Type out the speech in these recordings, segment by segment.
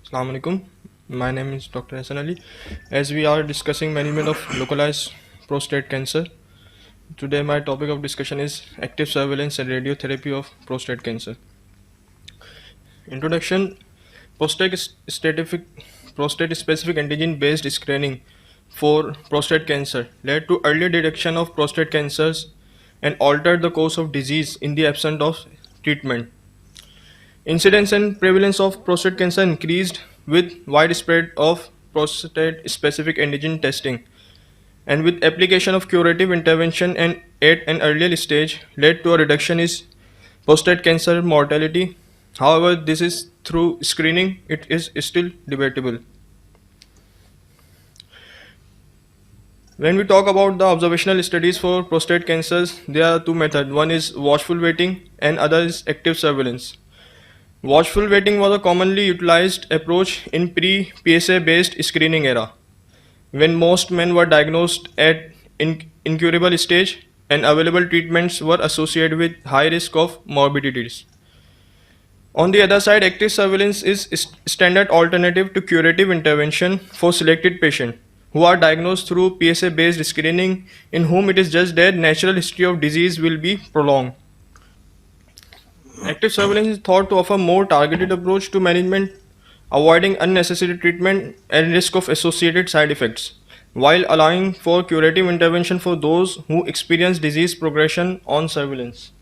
Assalamu alaikum. My name is Dr. Hassan Ali. As we are discussing management of localized prostate cancer, today my topic of discussion is active surveillance and radiotherapy of prostate cancer. Introduction: prostate specific antigen based screening for prostate cancer led to early detection of prostate cancers and altered the course of disease in the absence of treatment. Incidence and prevalence of prostate cancer increased with widespread of prostate-specific antigen testing, and with application of curative intervention and at an earlier stage led to a reduction in prostate cancer mortality. However, this is through screening, it is still debatable. When we talk about the observational studies for prostate cancers, there are two methods. One is watchful waiting and other is active surveillance. Watchful waiting was a commonly utilized approach in pre-PSA based screening era, when most men were diagnosed at incurable stage and available treatments were associated with high risk of morbidities. On the other side, active surveillance is standard alternative to curative intervention for selected patients who are diagnosed through PSA based screening, in whom it is judged that natural history of disease will be prolonged. Active surveillance is thought to offer more targeted approach to management, avoiding unnecessary treatment and risk of associated side effects, while allowing for curative intervention for those who experience disease progression on surveillance.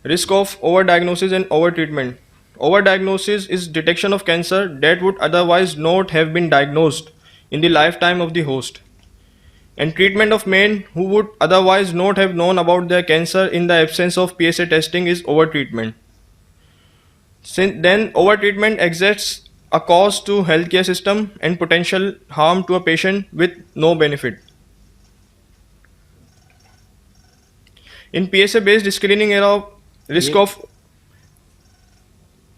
Risk of overdiagnosis and overtreatment. Overdiagnosis is detection of cancer that would otherwise not have been diagnosed in the lifetime of the host, and treatment of men who would otherwise not have known about their cancer in the absence of PSA testing is overtreatment. Since then, overtreatment exerts a cost to healthcare system and potential harm to a patient with no benefit. In PSA based screening era, risk ये of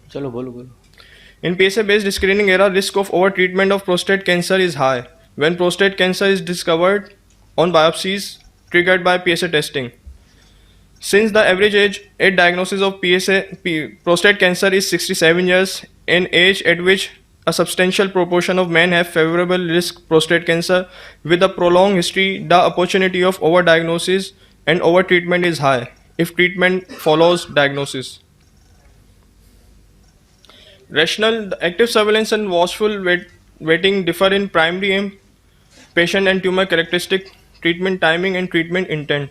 चलो बोलो बोलो in PSA based screening era, risk of overtreatment of prostate cancer is high when prostate cancer is discovered on biopsies triggered by PSA testing. Since the average age at diagnosis of prostate cancer is 67 years, an age at which a substantial proportion of men have favorable risk prostate cancer with a prolonged history, the opportunity of overdiagnosis and overtreatment is high if treatment follows diagnosis. Rational, active surveillance and watchful waiting differ in primary aim, patient and tumor characteristic, treatment timing and treatment intent.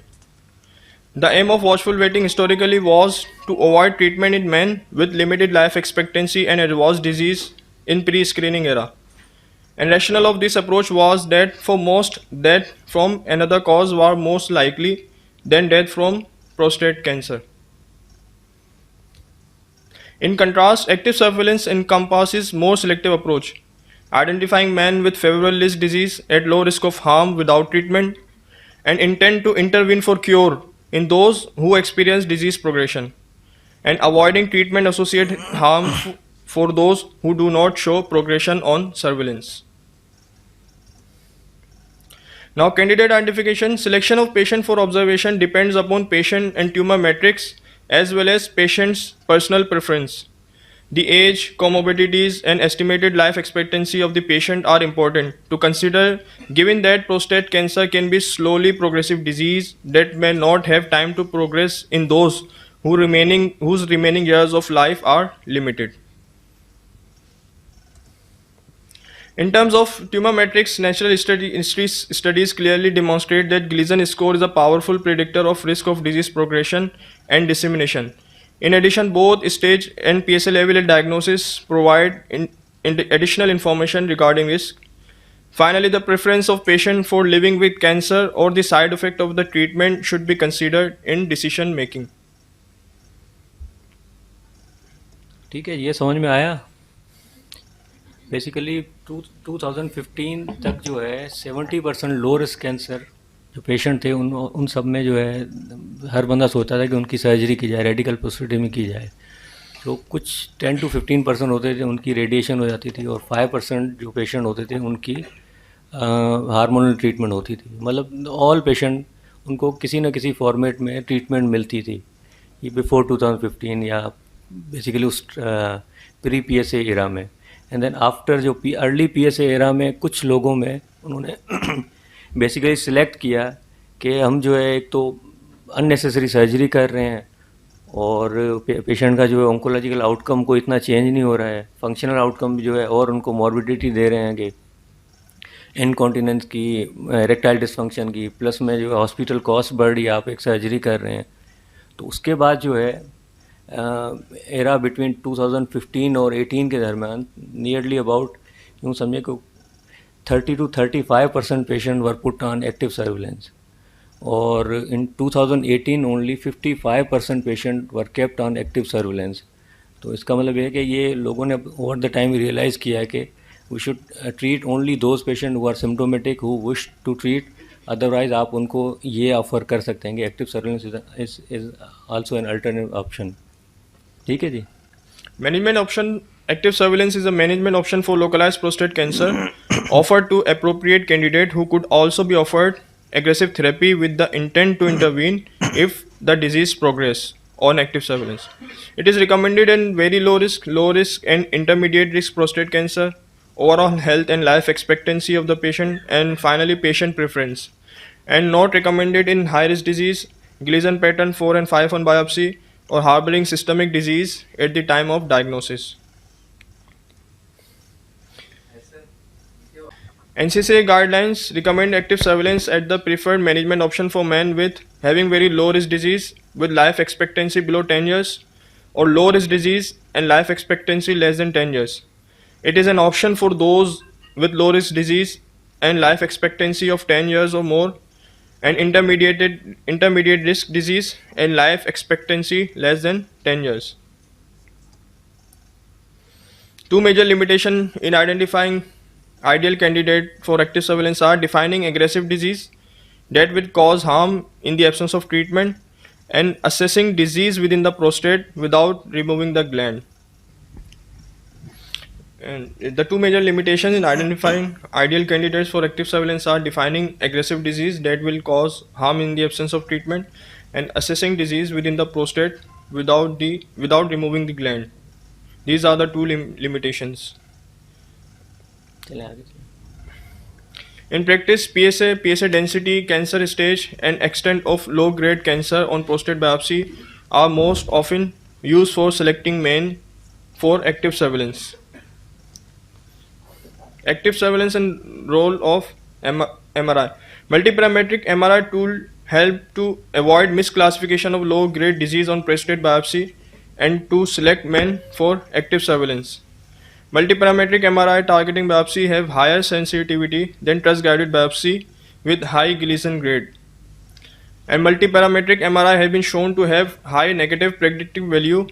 The aim of watchful waiting historically was to avoid treatment in men with limited life expectancy and advanced disease in pre-screening era. And rationale of this approach was that for most, death from another cause were most likely than death from prostate cancer. In contrast, active surveillance encompasses more selective approach, identifying men with favorable risk disease at low risk of harm without treatment, and intend to intervene for cure in those who experience disease progression, and avoiding treatment associated harm for those who do not show progression on surveillance. Now, candidate identification. Selection of patient for observation depends upon patient and tumor metrics as well as patient's personal preference. The age, comorbidities, and estimated life expectancy of the patient are important to consider, given that prostate cancer can be slowly progressive disease that may not have time to progress in those whose remaining years of life are limited. In terms of tumor metrics, natural studies clearly demonstrate that Gleason score is a powerful predictor of risk of disease progression and dissemination. In addition, both stage and PSA level diagnosis provide additional information regarding risk. Finally, the preference of patient for living with cancer or the side effect of the treatment should be considered in decision making. ठीक है, ये समझ में आया। Basically 2015 तक जो है 70% low risk cancer जो पेशेंट थे उन सब में जो है हर बंदा सोचता था कि उनकी सर्जरी की जाए, रेडिकल प्रोस्टेक्टमी की जाए। तो कुछ 10 to 15% होते थे उनकी रेडिएशन हो जाती थी, और 5% जो पेशेंट होते थे उनकी हार्मोनल ट्रीटमेंट होती थी। मतलब ऑल पेशेंट उनको किसी न किसी फॉर्मेट में ट्रीटमेंट मिलती थी। ये बिफोर 2015 या बेसिकली उस प्री PSA एरा में। एंड देन आफ्टर जो अर्ली PSA एरा में कुछ लोगों में उन्होंने बेसिकली सिलेक्ट किया कि हम जो है एक तो अननेसेसरी सर्जरी कर रहे हैं और पेशेंट का जो है ऑन्कोलॉजिकल आउटकम को इतना चेंज नहीं हो रहा है, फंक्शनल आउटकम भी जो है और उनको मॉर्बिडिटी दे रहे हैं कि इनकॉन्टिनेंस की, इरेक्टाइल डिसफंक्शन की, प्लस में जो है हॉस्पिटल कॉस्ट बढ़ रही है, आप एक सर्जरी कर रहे हैं। तो उसके बाद जो है एरा बिटवीन 2015 और 18 के दरमियान नियरली अबाउट यूँ समझे को 30 to 35% patient were put on active surveillance, और इन 2018 only 55% patient were kept on active surveillance. तो इसका मतलब ये है कि ये लोगों ने ओवर द टाइम रियलाइज़ किया है कि we should treat only those patient who are symptomatic who wish to treat, otherwise आप उनको ये ऑफर कर सकते हैं कि active surveillance is also an alternative option. ठीक है जी। Management option. Active surveillance is a management option for localized prostate cancer offered to appropriate candidate who could also be offered aggressive therapy with the intent to intervene if the disease progress on active surveillance. It is recommended in very low risk and intermediate risk prostate cancer, overall health and life expectancy of the patient, and finally patient preference, and not recommended in high risk disease, Gleason pattern 4 and 5 on biopsy, or harboring systemic disease at the time of diagnosis. NCCA guidelines recommend active surveillance as the preferred management option for men with having very low risk disease with life expectancy below 10 years, or low risk disease and life expectancy less than 10 years. It is an option for those with low risk disease and life expectancy of 10 years or more, and intermediate risk disease and life expectancy less than 10 years. Two major limitations in identifying ideal candidate for active surveillance are defining aggressive disease that will cause harm in the absence of treatment, and assessing disease within the prostate without removing the gland. And the two major limitations in identifying ideal candidates for active surveillance are defining aggressive disease that will cause harm in the absence of treatment, and assessing disease within the prostate without removing the gland. These are the two limitations. चलें आगे। In practice, PSA density, cancer stage, and extent of low-grade cancer on prostate biopsy are most often used for selecting men for active surveillance. Active surveillance and role of MRI. Multiparametric MRI tool help to avoid misclassification of low-grade disease on prostate biopsy and to select men for active surveillance. Multiparametric MRI targeting biopsy have higher sensitivity than trust-guided biopsy with high Gleason grade. And multiparametric MRI have been shown to have high negative predictive value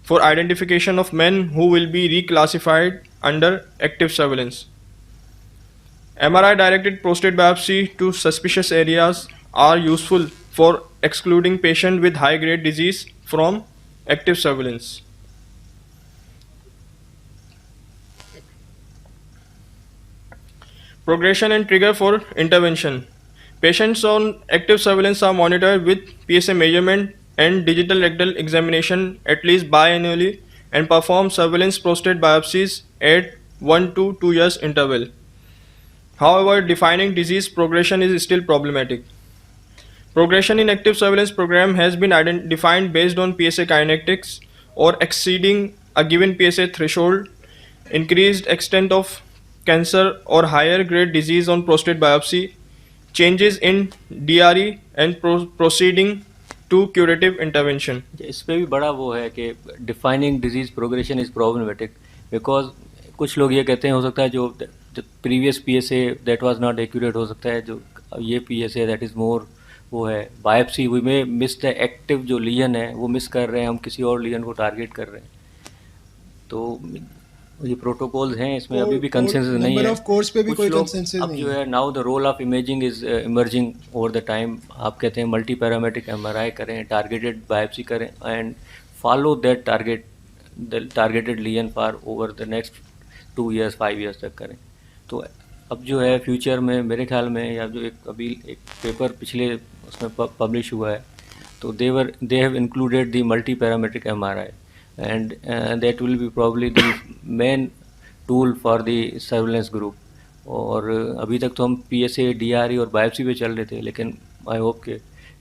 for identification of men who will be reclassified under active surveillance. MRI directed prostate biopsy to suspicious areas are useful for excluding patients with high grade disease from active surveillance. Progression and trigger for intervention. Patients on active surveillance are monitored with PSA measurement and digital rectal examination at least biannually, and perform surveillance prostate biopsies at 1 to 2 years interval. However, defining disease progression is still problematic. Progression in active surveillance program has been defined based on PSA kinetics or exceeding a given PSA threshold, increased extent of cancer or higher grade disease on prostate biopsy, changes in DRE, and proceeding to curative intervention. इस पे भी बड़ा वो है कि defining disease progression is problematic, because कुछ लोग ये कहते हैं हो सकता है जो previous PSA that was not accurate हो सकता है, जो ये PSA दैट इज़ मोर वो है बायोप्सी वी में मिस द एक्टिव जो लीजन है वो मिस कर रहे हैं, हम किसी और लीजन को टारगेट कर रहे हैं। तो ये प्रोटोकॉल्स हैं, इसमें अभी भी कंसेंसस नहीं है। कोर्स पे भी कुछ कोई लोग कंसेंसस अब नहीं जो है now the role of imaging is emerging over the time. आप कहते हैं मल्टी पैरामेट्रिक MRI करें, टारगेटेड बायोप्सी करें and follow that targeted lesion for over the next 2 years 5 years तक करें। तो अब जो है फ्यूचर में मेरे ख्याल में, या जो अभी एक पेपर पिछले उसमें पब्लिश हुआ है, तो they have included the multi parametric MRI and that will be probably the main tool for the surveillance group. और अभी तक तो हम PSA, DRE और बायोप्सी पे चल रहे थे, लेकिन आई होप के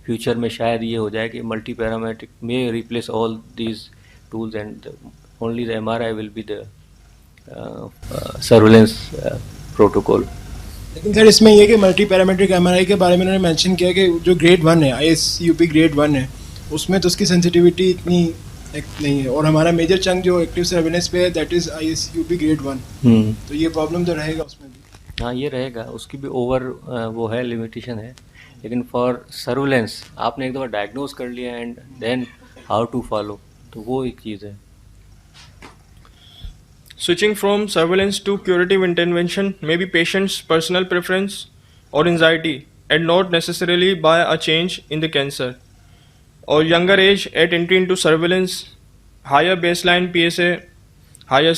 फ्यूचर में शायद ये हो जाए कि मल्टी पैरामेट्रिक में replace all these tools and only the MRI will be the surveillance protocol. लेकिन सर इसमें ये कि मल्टी पैरामेट्रिक एमआरआई के बारे में उन्होंने मेंशन किया कि जो ग्रेड 1 है, ISUP ग्रेड 1 है, उसमें तो उसकी सेंसिटिविटी इतनी नहीं है, और हमारा मेजर चंक जो एक्टिव सर्वेलेंस पे है दैट इज ISUP ग्रेड 1. तो ये प्रॉब्लम तो रहेगा उसमें भी. हाँ, ये रहेगा, उसकी भी ओवर वो है, लिमिटेशन है. लेकिन फॉर सर्वेलेंस आपने एक दफ़ा डायग्नोज कर लिया and then how to follow, तो वो एक चीज़ है. Switching from surveillance to curative intervention may be patient's personal preference or anxiety, and not necessarily by a change in the cancer. Or younger age at entry into surveillance, higher baseline PSA, higher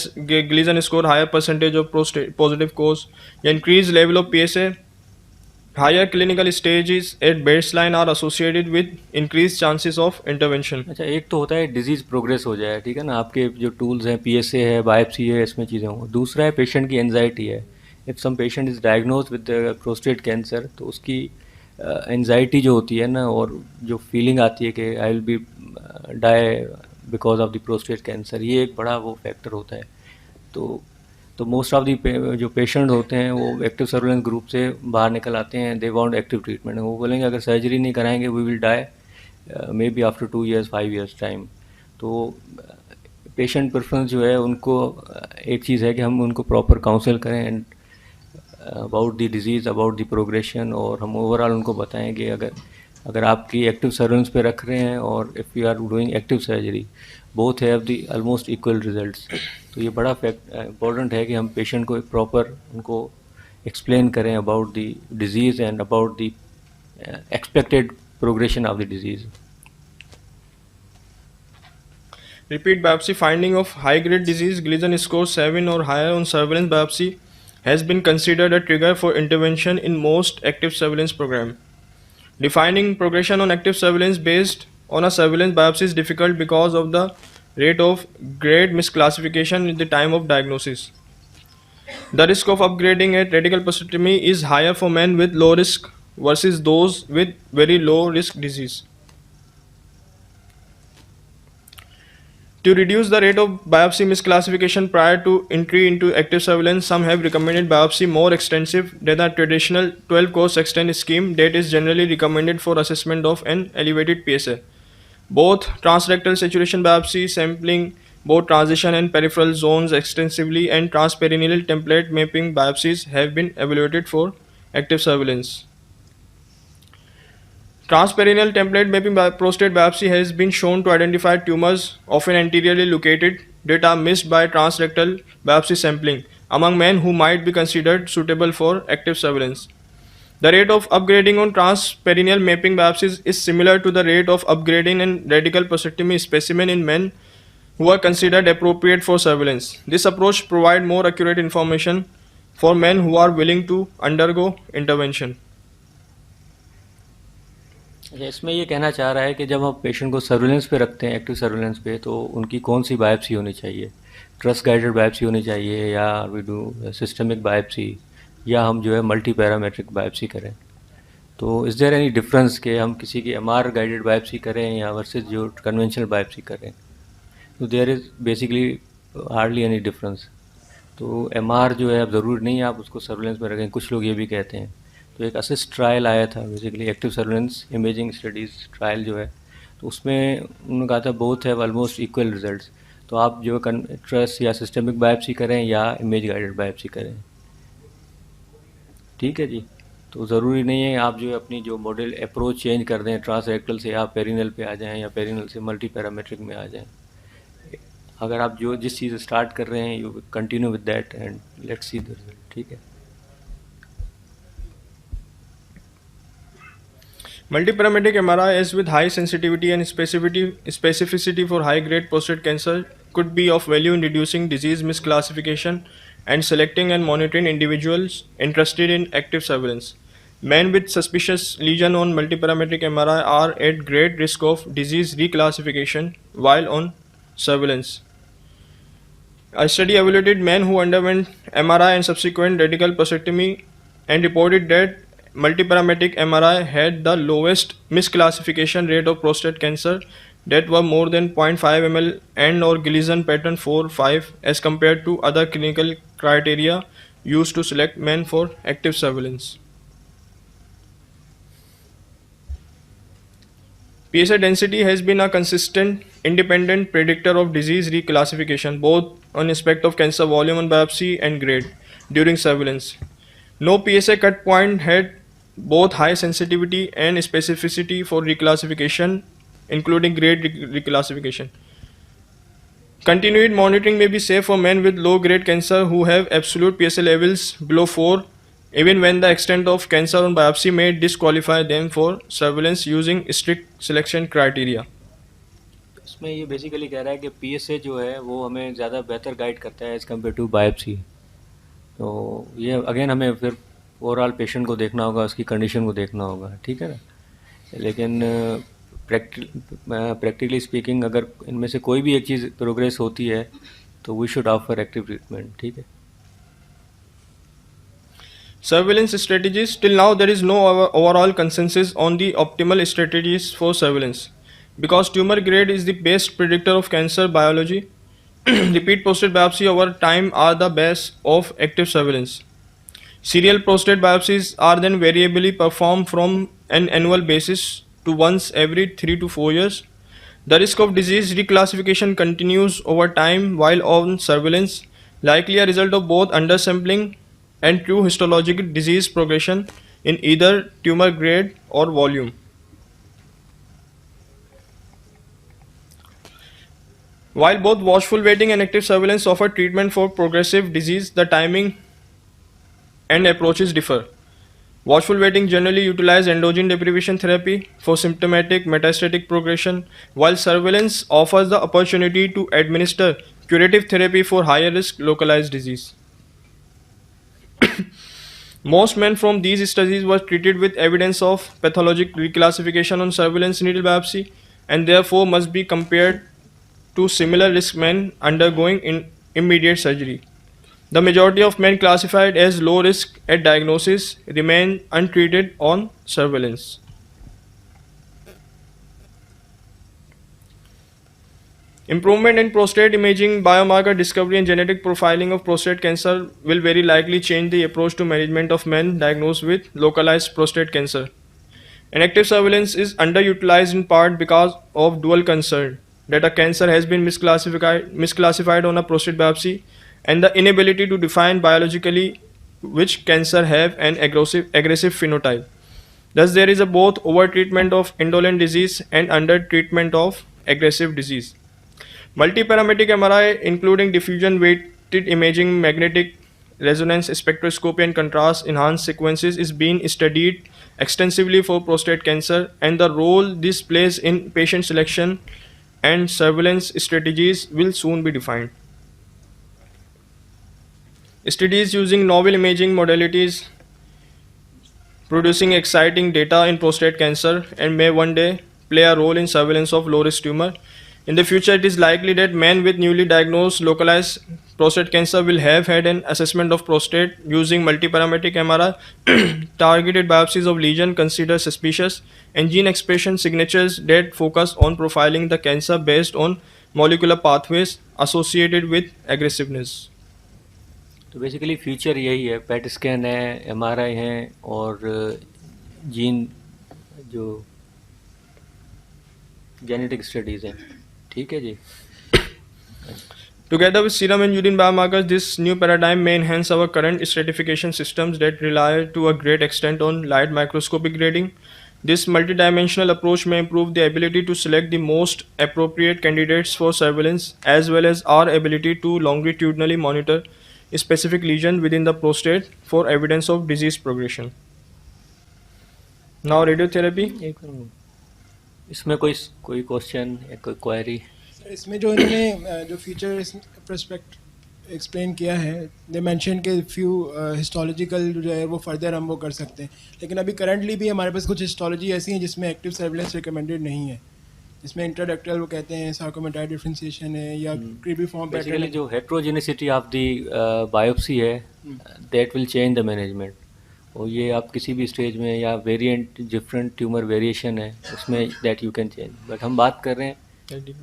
Gleason score, higher percentage of prostate positive cause, increased level of PSA, higher clinical stages at baseline are associated with increased chances of intervention. अच्छा, एक तो होता है disease progress हो जाए, ठीक है ना, आपके जो टूल्स हैं PSA है, बायोप्सी है, इसमें चीज़ें हों. दूसरा है पेशेंट की एनजाइटी है. If some patient is diagnose with prostate cancer, तो उसकी एनजाइटी जो होती है ना, और जो फीलिंग आती है कि I will be die because of the prostate cancer, ये एक बड़ा वो फैक्टर होता है. तो मोस्ट ऑफ दी जो पेशेंट होते हैं वो एक्टिव सर्वेलेंस ग्रुप से बाहर निकल आते हैं. They want active treatment. वो बोलेंगे अगर सर्जरी नहीं कराएंगे we will die maybe after 2 years 5 years time. तो पेशेंट प्रेफरेंस जो है उनको एक चीज़ है कि हम उनको प्रॉपर काउंसल करें and about the disease, about the progression, और हम ओवरऑल उनको बताएं कि अगर आपकी एक्टिव सर्वेलेंस पे रख रहे हैं और if you are doing active surgery, both have the almost equal results. तो ये बड़ा इम्पोर्टेंट है कि हम पेशेंट को एक प्रॉपर उनको एक्सप्लेन करें about the disease and about the expected progression of the disease. Repeat biopsy finding of high-grade disease Gleason score 7 or higher on surveillance biopsy has been considered a trigger for intervention in most active surveillance program. Defining progression on active surveillance based on a surveillance biopsy is difficult because of the rate of grade misclassification at the time of diagnosis. The risk of upgrading at radical prostatectomy is higher for men with low risk versus those with very low risk disease. To reduce the rate of biopsy misclassification prior to entry into active surveillance, some have recommended biopsy more extensive than a traditional 12-course extend scheme that is generally recommended for assessment of an elevated PSA. Both transrectal saturation biopsy sampling both transition and peripheral zones extensively and transperineal template mapping biopsies have been evaluated for active surveillance. Transperineal template mapping prostate biopsy has been shown to identify tumors often anteriorly located that are missed by transrectal biopsy sampling among men who might be considered suitable for active surveillance. The rate of upgrading on transperineal mapping biopsies is similar to the rate of upgrading in radical prostatectomy specimen in men who are considered appropriate for surveillance. This approach provides more accurate information for men who are willing to undergo intervention. इसमें ये कहना चाह रहा है कि जब हम patient को सर्वेलेंस पे रखते हैं, एक्टिव सर्वेलेंस पे, तो उनकी कौन सी बायोप्सी होनी चाहिए. ट्रस्ट गाइडेड बायोप्सी होनी चाहिए, या वी डू सिस्टमिक बायोप्सी, या हम जो है मल्टी पैरामेट्रिक बायोप्सी करें. तो इज़ देयर एनी डिफरेंस कि हम किसी की MR गाइडेड बायोप्सी करें या वर्सेस जो कन्वेंशनल बायोप्सी करें. तो there is basically hardly any difference. तो MR जो है अब ज़रूरी नहीं है आप उसको सर्वेलेंस में रखें. कुछ लोग ये भी कहते हैं. तो एक असिस्ट ट्रायल आया था, basically active surveillance imaging studies trial जो है, तो उसमें उन्होंने कहा था both have almost equal results. तो आप जो ट्रस्ट या सिस्टमिक बायोप्सी करें या इमेज गाइडेड बायोप्सी करें. ठीक है जी. तो ज़रूरी नहीं है आप जो है अपनी जो मॉडल अप्रोच चेंज कर दें, ट्रांसरेक्टल से आप पेरिनल पे आ जाएं या पेरिनल से मल्टी पैरामेट्रिक में आ जाएं. अगर आप जो जिस चीज़ स्टार्ट कर रहे हैं you continue with that and let's see the result. ठीक है. Multiparametric MRI, as with high sensitivity and specificity for high-grade prostate cancer, could be of value in reducing disease misclassification and selecting and monitoring individuals interested in active surveillance. Men with suspicious lesion on multiparametric MRI are at great risk of disease reclassification while on surveillance. A study evaluated men who underwent MRI and subsequent radical prostatectomy and reported that multiparametric MRI had the lowest misclassification rate of prostate cancer that were more than 0.5 ml and or Gleason pattern 4-5 as compared to other clinical criteria used to select men for active surveillance. PSA density has been a consistent independent predictor of disease reclassification both on aspect of cancer volume on biopsy and grade during surveillance. No PSA cut point had both high sensitivity and specificity for reclassification, including grade reclassification. Continued monitoring may be safe for men with low grade cancer who have absolute PSA levels below 4, even when the extent of cancer on biopsy may disqualify them for surveillance using strict selection criteria. इसमें ये basically कह रहा है कि PSA जो है वो हमें ज़्यादा बेहतर गाइड करता है एज़ कम्पेयर टू बायोप्सी. तो ये अगेन हमें फिर ओवरऑल पेशेंट को देखना होगा, उसकी कंडीशन को देखना होगा, ठीक है ना. लेकिन प्रैक्टिकली स्पीकिंग अगर इनमें से कोई भी एक चीज़ प्रोग्रेस होती है तो we should offer active treatment, ठीक है. Surveillance strategies. Till now, there is no overall consensus on the optimal strategies for surveillance. Because tumor grade is the best predictor of cancer biology, repeat prostate biopsy over time are the best of active surveillance. Serial prostate biopsies are then variably performed from an annual basis to once every 3 to 4 years. The risk of disease reclassification continues over time while on surveillance, likely a result of both undersampling and true histological disease progression in either tumor grade or volume. While both watchful waiting and active surveillance offer treatment for progressive disease, the timing and approaches differ. Watchful waiting generally utilize androgen deprivation therapy for symptomatic metastatic progression, while surveillance offers the opportunity to administer curative therapy for higher risk localized disease. Most men from these studies were treated with evidence of pathologic reclassification on surveillance needle biopsy and therefore must be compared to similar risk men undergoing immediate surgery. The majority of men classified as low risk at diagnosis remain untreated on surveillance. Improvement in prostate imaging, biomarker discovery and genetic profiling of prostate cancer will very likely change the approach to management of men diagnosed with localized prostate cancer. And active surveillance is underutilized in part because of dual concern that a cancer has been misclassified on a prostate biopsy and the inability to define biologically which cancer have an aggressive phenotype. Thus, there is a both overtreatment of indolent disease and undertreatment of aggressive disease. Multiparametric MRI, including diffusion-weighted imaging, magnetic resonance spectroscopy, and contrast-enhanced sequences, is being studied extensively for prostate cancer, and the role this plays in patient selection and surveillance strategies will soon be defined. Studies using novel imaging modalities producing exciting data in prostate cancer and may one day play a role in surveillance of low-risk tumor. In the future, it is likely that men with newly diagnosed localized prostate cancer will have had an assessment of prostate using multiparametric MRI, targeted biopsies of lesion considered suspicious, and gene expression signatures that focus on profiling the cancer based on molecular pathways associated with aggressiveness. तो basically future यही है, PET scan है, MRI हैं और gene जो genetic studies हैं, ठीक है जी. Together with serum and urine biomarkers, this new paradigm may enhance our current stratification systems that rely to a great extent on light microscopic grading. This multidimensional approach may improve the ability to select the most appropriate candidates for surveillance, as well as our ability to longitudinally monitor a specific lesion within the prostate for evidence of disease progression. Now, radiotherapy. इसमें कोई question या कोई query? इसमें जो इन्होंने जो feature prospect explain किया है, दे मेंशन के फ्यू हिस्टोलॉजिकल जो है वो फर्दर हम वो कर सकते हैं, लेकिन अभी करंटली भी हमारे पास कुछ हिस्टोलॉजी ऐसी हैं जिसमें एक्टिव सर्विलेंस रिकमेंडेड नहीं है. जिसमें इंट्राडक्टल वो कहते हैं सार्कोमेटाइड डिफरेंशिएशन है या क्रीबीफॉर्म बेसिकली पैटर्न। जो हेट्रोजेनिसिटी ऑफ द बायोप्सी है that will change the management. और ये आप किसी भी स्टेज में या वेरिएंट डिफरेंट ट्यूमर वेरिएशन है उसमें that you can change. But हम बात कर रहे हैं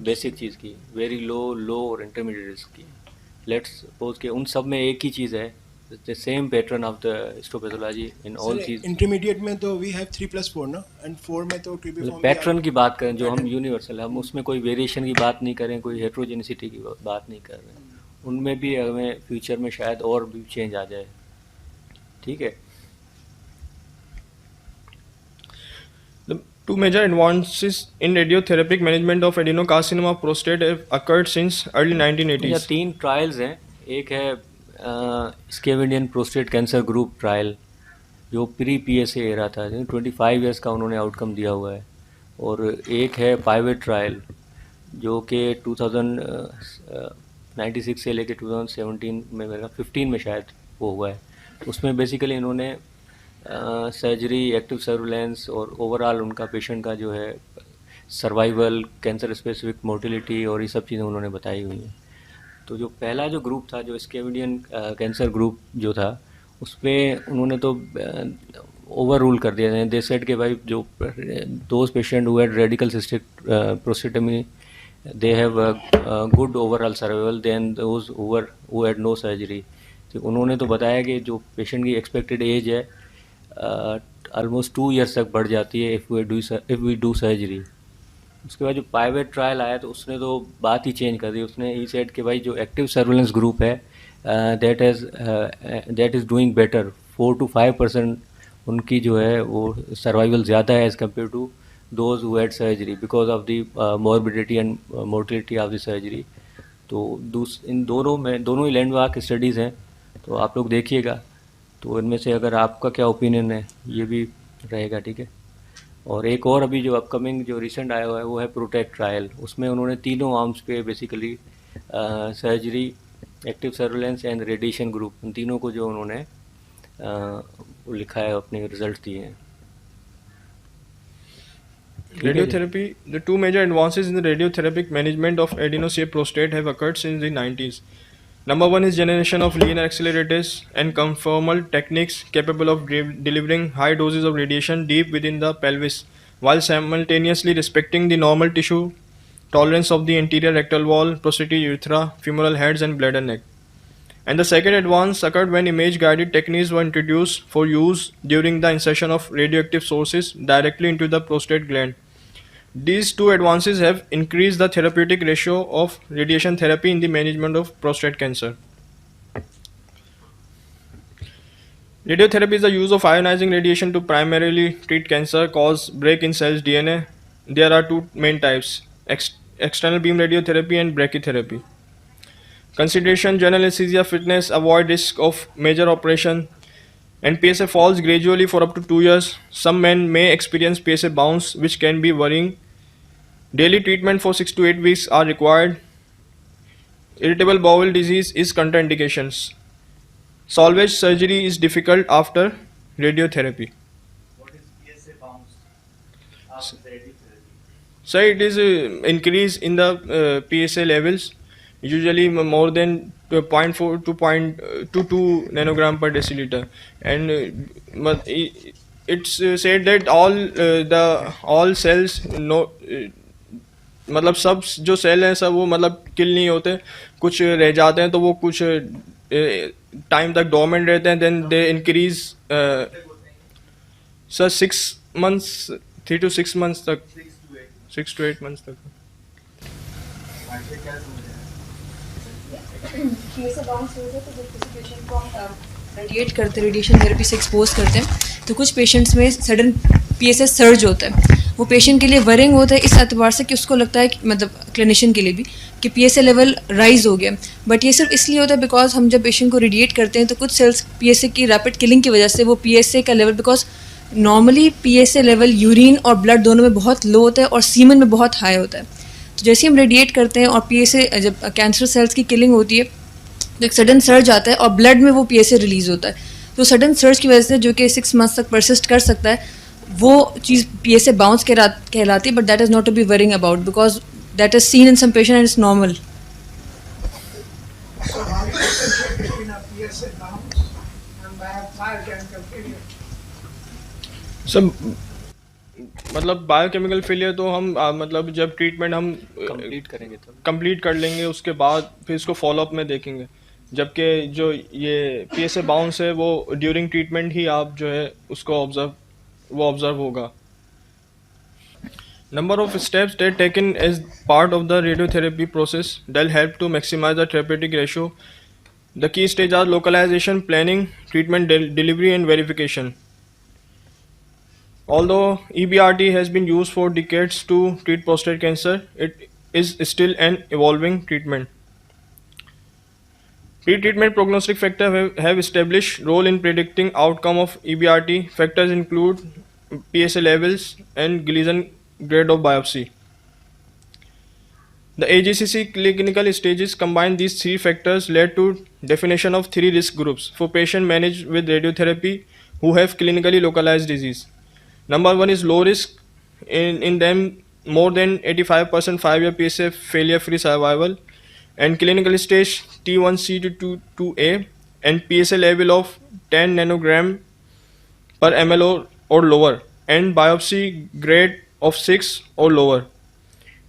बेसिक चीज़ की, वेरी लो और इंटरमीडिएट रिस्क की। लेट्स सपोज के उन सब में एक ही चीज़ है, the same pattern of the histopathology in all चीज। इंटरमीडिएट में तो वी हैव 3+4 ना, एंड 4 में तो क्रीबीफॉर्म पैटर्न की बात करें जो हम यूनिवर्सल, हम उसमें कोई वेरिएशन की बात नहीं करें, कोई हेट्रोजेनिसिटी की बात नहीं कर रहे हैं। उनमें भी हमें फ्यूचर में शायद और भी चेंज आ जाए। ठीक है। The two major advances in radiotherapeutic management of adenocarcinoma of prostate have occurred since early या 1980s. 3 ट्रायल्स हैं। एक है स्केवेंडियन प्रोस्टेट कैंसर ग्रुप ट्रायल जो प्री PSA एरा था, 25 इयर्स का उन्होंने आउटकम दिया हुआ है। और एक है पाइवेट ट्रायल जो कि 1996 से लेके 2017 में, मेरा 15 में शायद वो हुआ है। उसमें बेसिकली इन्होंने सर्जरी, एक्टिव सर्विलेंस और ओवरऑल उनका पेशेंट का जो है सर्वाइवल, कैंसर स्पेसिफिक मोर्टिलिटी और ये सब चीज़ें उन्होंने बताई हुई हैं। तो जो पहला जो ग्रुप था, जो स्केवेंडियन कैंसर ग्रुप जो था, उस पर उन्होंने तो ओवर रूल कर दिया। दे सेड कि भाई जो those patient who had radical cystic prostatectomy they have good overall survival than those who had no surgery. तो उन्होंने तो बताया कि जो पेशेंट की एक्सपेक्टेड एज है ऑलमोस्ट 2 ईयर्स तक बढ़ जाती है इफ़ वी डू सर्जरी। उसके बाद जो पाइवेट ट्रायल आया तो उसने तो बात ही चेंज कर दी। उसने ही सेड कि भाई जो एक्टिव सर्विलेंस ग्रुप है that is doing better, 4 to 5% उनकी जो है वो सर्वाइवल ज़्यादा है as compare to those who had surgery because of the morbidity and mortality of the surgery. तो इन दोनों ही लैंडमार्क स्टडीज़ हैं, तो आप लोग देखिएगा। तो इनमें से अगर आपका क्या ओपिनियन है ये भी रहेगा। ठीक है। और एक और अभी जो अपकमिंग जो रिसेंट आया हुआ है वो है प्रोटेक्ट ट्रायल। उसमें उन्होंने तीनों आर्म्स पे basically surgery, active surveillance and radiation group, उन तीनों को जो उन्होंने लिखा है, अपने रिजल्ट दिए हैं। Radiotherapy. The two major advances in the radiotherapeutic management of adenocarcinoma prostate have occurred since the 90s. Number one is generation of linear accelerators and conformal techniques capable of delivering high doses of radiation deep within the pelvis while simultaneously respecting the normal tissue tolerance of the anterior rectal wall, prostatic urethra, femoral heads, and bladder neck. And the second advance occurred when image-guided techniques were introduced for use during the insertion of radioactive sources directly into the prostate gland. These two advances have increased the therapeutic ratio of radiation therapy in the management of prostate cancer. Radiotherapy is the use of ionizing radiation to primarily treat cancer caused break in cells DNA. There are two main types, external beam radiotherapy and brachytherapy. Consideration: general anesthesia fitness, avoid risk of major operation, and PSA falls gradually for up to 2 years. Some men may experience PSA bounce, which can be worrying. Daily treatment for 6 to 8 weeks are required. Irritable bowel disease is contraindications. Salvage surgery is difficult after radiotherapy. What is PSA bounce after the radiotherapy? So it is increase in the PSA levels, usually more than 0.4 to 0.22 nanogram per deciliter, and it's said that all cells मतलब सब जो cell हैं सब वो मतलब किल नहीं होते, कुछ रह जाते हैं, तो वो कुछ टाइम तक डोरमेंट रहते हैं, then they increase sir 6 months 3 to 6 months तक 6 to 8 months तक। PSA बाउंस हो जाए तो जब किसी पेशेंट को हम रेडिएट करते हैं, रेडिएशन थेरेपी से एक्सपोज करते हैं, तो कुछ पेशेंट्स में सडन PSA सर्ज होता है। वो पेशेंट के लिए वरिंग होता है इस एतबार से कि उसको लगता है कि मतलब क्लिनिशियन के लिए भी कि PSA लेवल राइज हो गया। बट ये सिर्फ इसलिए होता है बिकॉज हम जब पेशेंट को रेडिएट करते हैं तो कुछ सेल्स PSA की रैपिड किलिंग की वजह से वो PSA का level, because normally PSA level urine और ब्लड दोनों में बहुत लो होता है और सीमन में बहुत हाई होता है। तो जैसे ही हम रेडिएट करते हैं और PSA जब कैंसर सेल्स की किलिंग होती है तो एक सडन सर्ज आता है और ब्लड में वो PSA रिलीज़ होता है। तो सडन सर्ज की वजह से जो कि 6 months तक परसिस्ट कर सकता है, वो चीज़ PSA बाउंस कहलाती है, but that is not to be worrying about because that is seen in some patient and it's normal. So how is the relationship between a PSA bounce and biochemical failure? सब मतलब biochemical failure तो हम मतलब जब treatment हम complete करेंगे तब. Complete कर लेंगे उसके बाद फिर इसको फॉलोअप में देखेंगे. जबकि जो ये PSA बाउंस है वो ड्यूरिंग ट्रीटमेंट ही आप जो है उसको ऑब्जर्व होगा. Number of steps that taken as part of the radiotherapy process that help to maximize the therapeutic ratio. The key stage are localization, planning, treatment delivery and verification. Although EBRT has been used for decades to treat prostate cancer, it is still an evolving treatment. Pre-treatment prognostic factors have established role in predicting outcome of EBRT. Factors include PSA levels and Gleason grade of biopsy. The AGCC clinical stages combine these three factors led to definition of three risk groups for patients managed with radiotherapy who have clinically localized disease. Number one is low risk. In them, more than 85% 5-year PSA failure-free survival and clinical stage T1C to 2A and PSA level of 10 nanogram per ml or lower and biopsy grade of 6 or lower.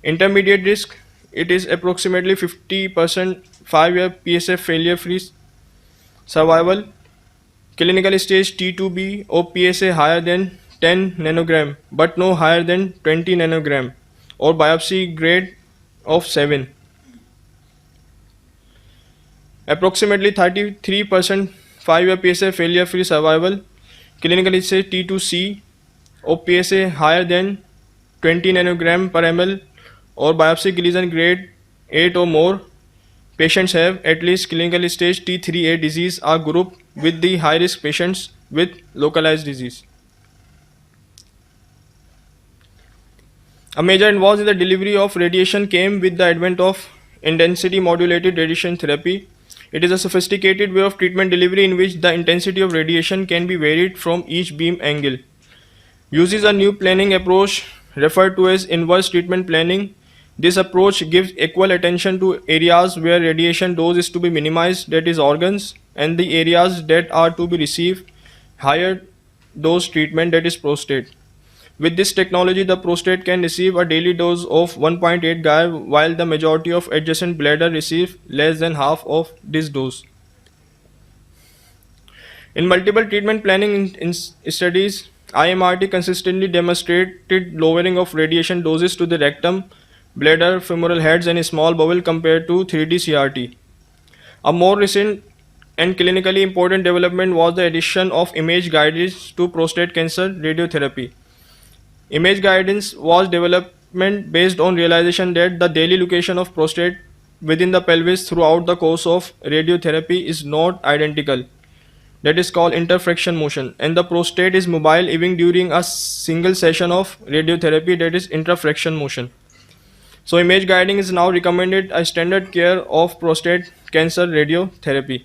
Intermediate risk, it is approximately 50% 5-year PSA failure-free survival, clinical stage T2B or PSA higher than 10 nanogram but no higher than 20 nanogram or biopsy grade of 7. Approximately 33% 5-year PSA failure-free survival, clinical stage T2C or PSA higher than 20 nanogram per ml or biopsy Gleason grade 8 or more. Patients have at least clinical stage T3A disease are grouped with the high risk patients with localized disease. A major advance in the delivery of radiation came with the advent of intensity modulated radiation therapy. It is a sophisticated way of treatment delivery in which the intensity of radiation can be varied from each beam angle. Uses a new planning approach referred to as inverse treatment planning. This approach gives equal attention to areas where radiation dose is to be minimized, that is organs, and the areas that are to be received higher dose treatment, that is prostate. With this technology, the prostate can receive a daily dose of 1.8 Gauss while the majority of adjacent bladder receive less than half of this dose. In multiple treatment planning in studies, IMRT consistently demonstrated lowering of radiation doses to the rectum, bladder, femoral heads and small bowel compared to 3D CRT. A more recent and clinically important development was the addition of image guidance to prostate cancer radiotherapy. Image guidance was development based on realization that the daily location of prostate within the pelvis throughout the course of radiotherapy is not identical. That is called interfraction motion, and the prostate is mobile even during a single session of radiotherapy, that is interfraction motion. So image guiding is now recommended as standard care of prostate cancer radiotherapy.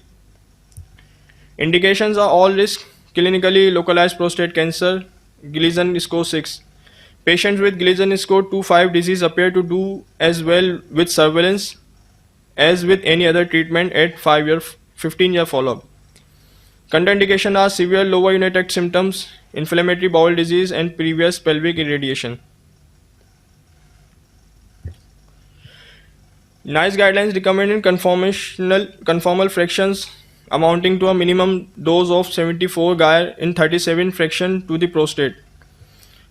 Indications are all risk, clinically localized prostate cancer, Gleason score 6. Patients with Gleason score 2-5 disease appear to do as well with surveillance as with any other treatment at 15-year follow-up. Contraindications are severe lower unit tract symptoms, inflammatory bowel disease, and previous pelvic irradiation. NICE guidelines recommend conformal fractions amounting to a minimum dose of 74 Gauss in 37 fraction to the prostate.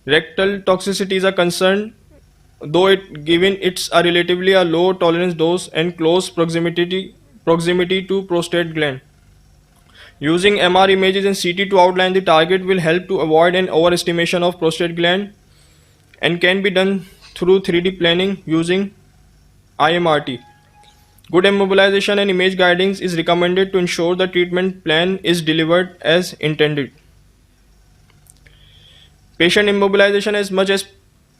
Rectal toxicities are concerned, though given it's a relatively a low tolerance dose and close proximity to prostate gland. Using MR images and CT to outline the target will help to avoid an overestimation of prostate gland and can be done through 3D planning using IMRT. Good immobilization and image guidance is recommended to ensure the treatment plan is delivered as intended. Patient immobilization, as much as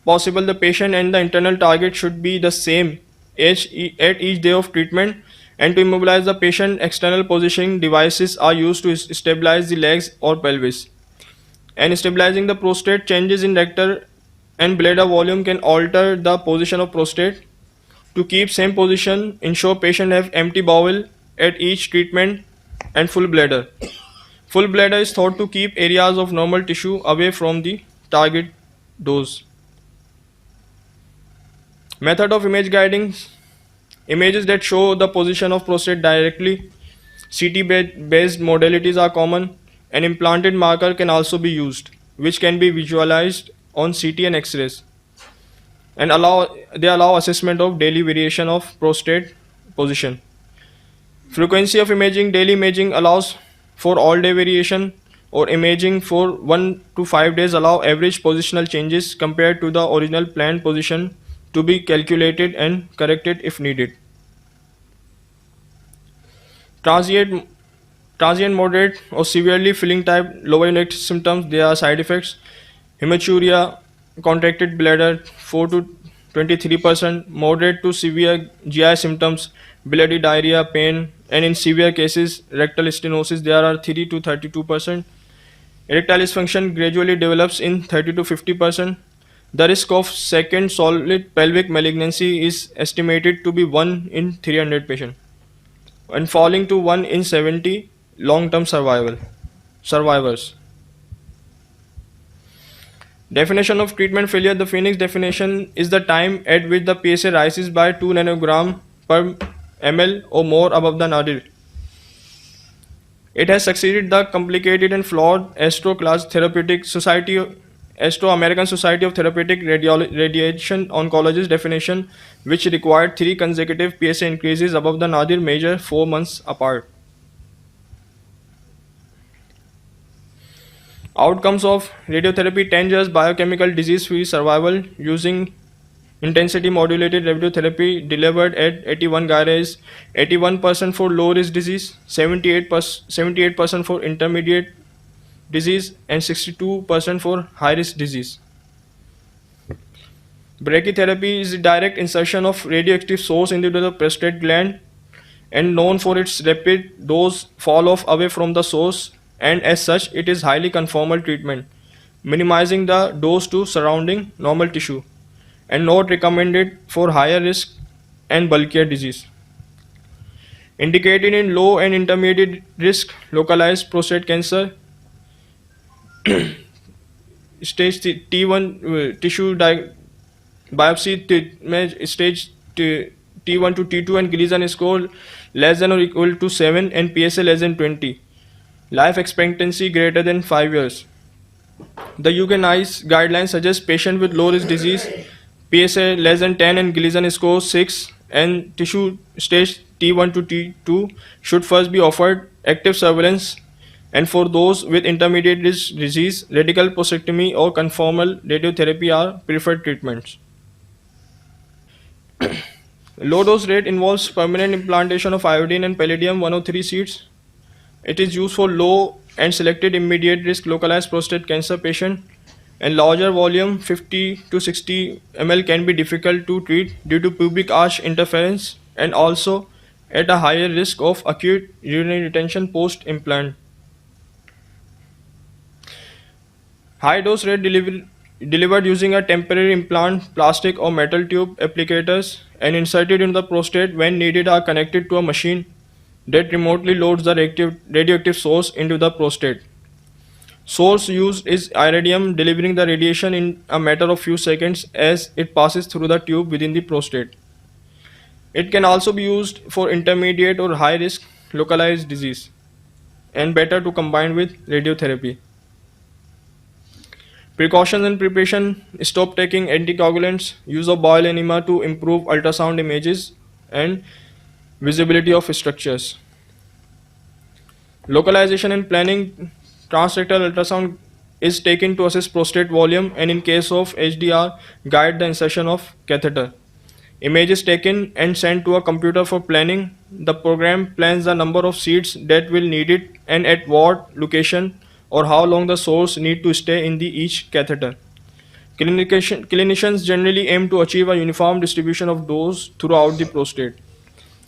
possible, the patient and the internal target should be the same at each day of treatment, and to immobilize the patient, external positioning devices are used to stabilize the legs or pelvis. And stabilizing the prostate, changes in rectal and bladder volume can alter the position of prostate. To keep same position, ensure patient have empty bowel at each treatment and full bladder. Full bladder is thought to keep areas of normal tissue away from the target dose. Method of image guiding: images that show the position of prostate directly. CT based modalities are common. An implanted marker can also be used, which can be visualized on CT and X-rays, and allow assessment of daily variation of prostate position. Frequency of imaging: daily imaging allows for all day variation, or imaging for 1 to 5 days allow average positional changes compared to the original planned position to be calculated and corrected if needed. Transient, moderate, or severely filling type lower unit symptoms. There are side effects: hematuria, contracted bladder 4 to 23%, moderate to severe GI symptoms, bloody diarrhea, pain, and in severe cases rectal stenosis. There are 3 to 32%. Erectile dysfunction gradually develops in 30 to 50%. The risk of second solid pelvic malignancy is estimated to be 1 in 300 patients, and falling to 1 in 70 long-term survivors. Definition of treatment failure: the Phoenix definition is the time at which the PSA rises by 2 nanogram per ml or more above the nadir. It has succeeded the complicated and flawed Astro-American Society of Therapeutic Radiation Oncologist definition, which required 3 consecutive PSA increases above the nadir measure 4 months apart. Outcomes of radiotherapy: 10 years biochemical disease-free survival using intensity modulated radiotherapy delivered at 81 Gay rays, 81% for low risk disease, 78% for intermediate disease, and 62% for high risk disease. Brachytherapy is the direct insertion of radioactive source into the prostate gland, and known for its rapid dose fall off away from the source, and as such it is highly conformal treatment, minimizing the dose to surrounding normal tissue, and not recommended for higher risk and bulkier disease. Indicated in low and intermediate risk localized prostate cancer, stage T1 tissue biopsy stage T1 to T2 and Gleason score less than or equal to 7 and PSA less than 20. Life expectancy greater than 5 years. The UK NICE guidelines suggest patient with low risk disease, PSA less than 10 and Gleason score 6 and tissue stage T1 to T2 should first be offered active surveillance, and for those with intermediate risk disease, radical prostatectomy or conformal radiotherapy are preferred treatments. Low dose rate involves permanent implantation of iodine and palladium 103 seeds. It is used for low and selected immediate risk localized prostate cancer patient, and larger volume 50 to 60 ml can be difficult to treat due to pubic arch interference, and also at a higher risk of acute urinary retention post implant. High dose rate delivered using a temporary implant, plastic or metal tube applicators, and inserted in the prostate when needed are connected to a machine that remotely loads the radioactive source into the prostate. Source used is iridium, delivering the radiation in a matter of few seconds as it passes through the tube within the prostate. It can also be used for intermediate or high risk localized disease, and better to combine with radiotherapy. Precautions and preparation: stop taking anticoagulants, use of bowel enema to improve ultrasound images and visibility of structures. Localization and planning: transrectal ultrasound is taken to assess prostate volume, and in case of HDR, guide the insertion of catheter. Image is taken and sent to a computer for planning. The program plans the number of seats that will need it and at what location, or how long the source need to stay in the each catheter. Clinicians generally aim to achieve a uniform distribution of dose throughout the prostate,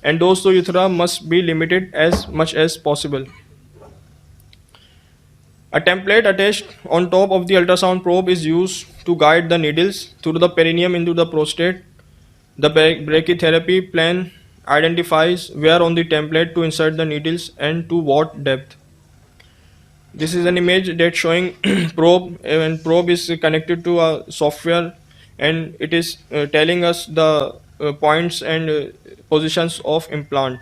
and dose to urethra must be limited as much as possible. A template attached on top of the ultrasound probe is used to guide the needles through the perineum into the prostate. The brachytherapy plan identifies where on the template to insert the needles and to what depth. This is an image that's showing probe, and probe is connected to a software, and it is telling us the points and positions of implant.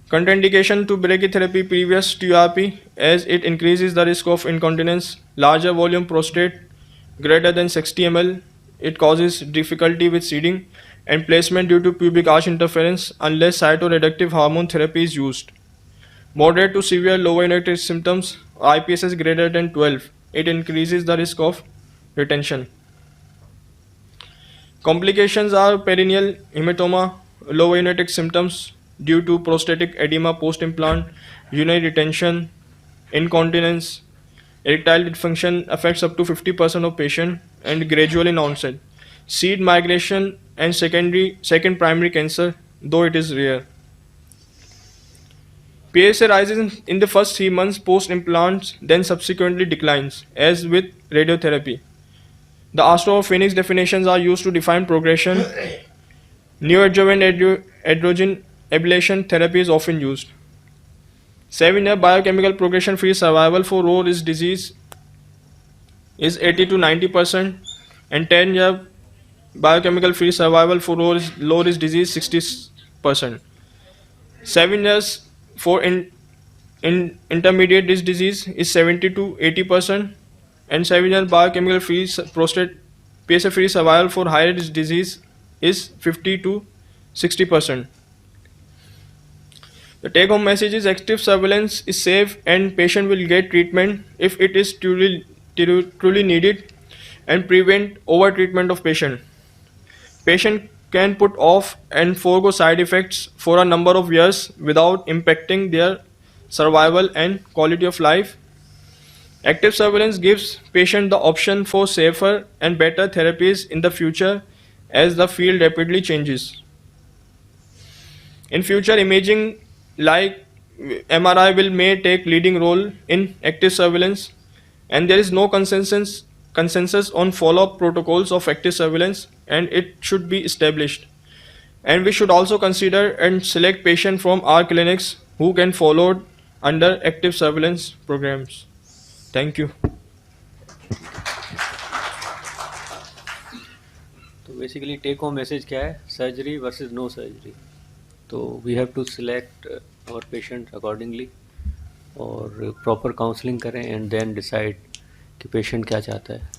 Contraindication to brachytherapy previous TURP, as it increases the risk of incontinence, larger volume prostate greater than 60 ml. It causes difficulty with seeding and placement due to pubic arch interference unless cytoreductive hormone therapy is used. Moderate to severe lower inactive symptoms, IPSS greater than 12. It increases the risk of retention. Complications are perineal hematoma, low urinary symptoms due to prostatic edema post-implant, urinary retention, incontinence, erectile dysfunction affects up to 50% of patient and gradual in onset. Seed migration and second primary cancer, though it is rare. PSA rises in the first 3 months post-implants, then subsequently declines, as with radiotherapy. The Astro-Phoenix definitions are used to define progression. Neoadjuvant androgen ablation therapy is often used. 7-year biochemical progression-free survival for low risk disease is 80 to 90%, and 10-year biochemical free survival for low risk disease 60%. 7 years for intermediate risk disease is 70 to 80%, and 7-year biochemical free prostate PSA free survival for high risk disease is 50 to 60%. The take home message is active surveillance is safe and patient will get treatment if it is truly needed and prevent over treatment of patient. Patient can put off and forego side effects for a number of years without impacting their survival and quality of life. Active surveillance gives patient the option for safer and better therapies in the future as the field rapidly changes. In future, imaging like MRI may take leading role in active surveillance, and there is no consensus on follow-up protocols of active surveillance, and it should be established. And we should also consider and select patients from our clinics who can follow under active surveillance programs. Thank you. तो basically take home message क्या है, surgery versus no surgery. तो we have to select our patient accordingly और proper counselling करें and then decide कि patient क्या चाहता है.